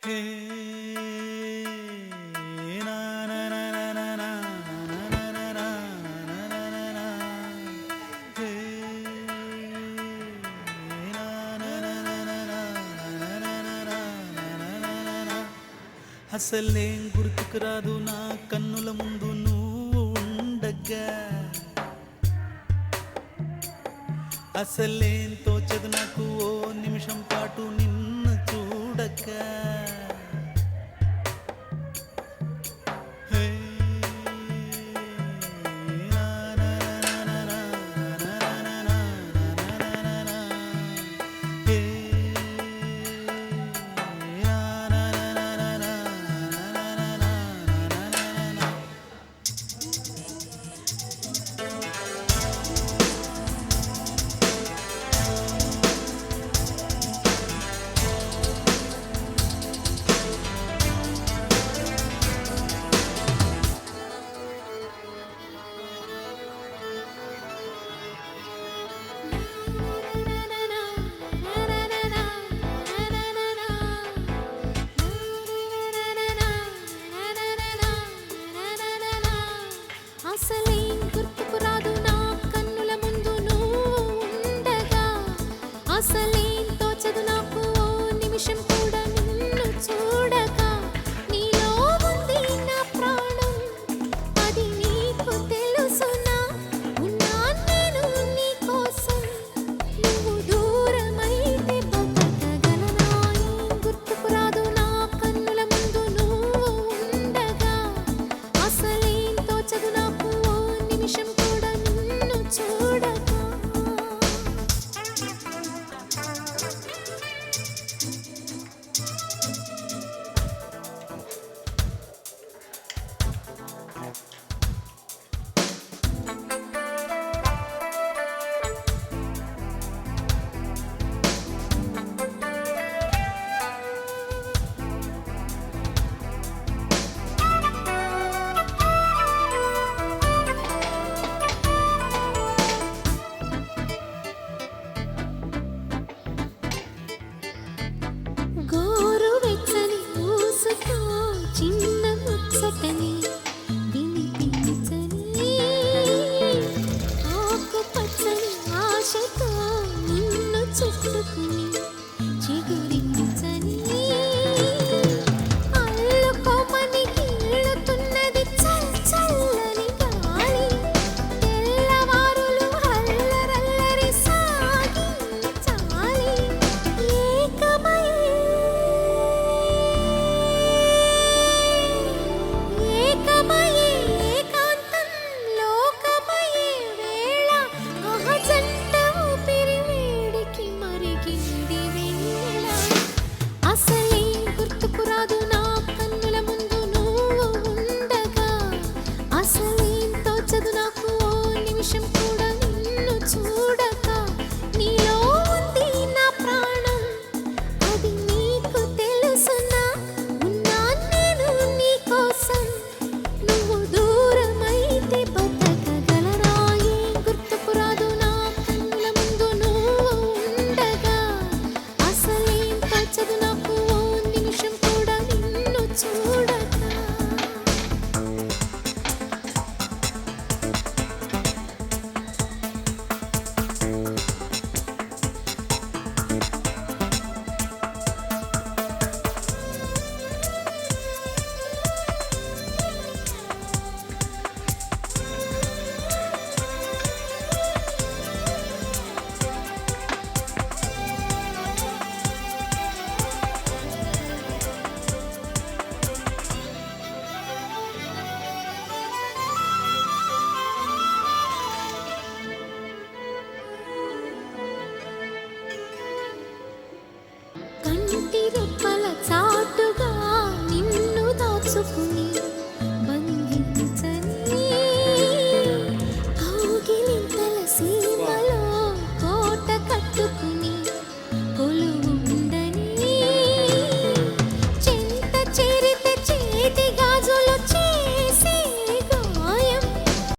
హే నా నా నా నా నా నా నా నా నా నా హే నా నా నా నా నా నా అసలేం గుర్తుకు రాదు నా కన్నుల ముందు నువ్వు ఉండగా అసలేం తోచదు నాకు ఓ నిమిషం పాటు నిన్ను చూడక హే నా నా నా నా నా నా నా నా హే నా నా నా నా నా నా అసలేం గుర్తుకు రాదు నా కన్నుల ముందు నువ్వు ఉండగా అసలేం తోచదు నాకు ఓ నిమిషం కూడా నిన్ను చూడక నీలో ఉంది నా ప్రాణం అది నీకు తెలుసునా ఉన్నా నేను నీ కోసం నువ్వు దూరమైతే బతకగలనా ఏం గుర్తుకు రాదు నా కన్నుల ముందు నువ్వు ఉండగా అసలేం తోచదు నాకు ఓ నిమిషం కూడా నిన్ను చూడక గోరువెచ్చని ఊసుతో చిన్న ముచ్చటని వినిపించని ఆకుపచ్చని ఆశతో నిన్ను చుట్టుకుని చిగురించని అల్లుకోమని కీడుతున్నది చల్లని గాలి తెల్లవారులు అల్లరల్లరి సాగించాలి ఏకమయే ఏకాంతం లోకమయే వేళ జంట ఊపిరి వేడికి మరిగింది వేళ అసలేం గుర్తుకు రాదు నా కన్నుల ముందు నువ్వు ఉండగా అసలేం తోచదు నాకు ఓ నిమిషం కూడా నిన్ను చూడక నీలో ఉంది నా ప్రాణం అది నీకు తెలుసునా ఉన్నా నేను నీ కోసం నువ్వు దూరమైతే బతకగలరా ఏం గుర్తుకు రాదు నా కన్నుల ముందు నువ్వు ఉండగా అసలేం తోచదు నాకు ఓ నిమిషం కూడా నిన్ను చూడక కంటి రెప్ప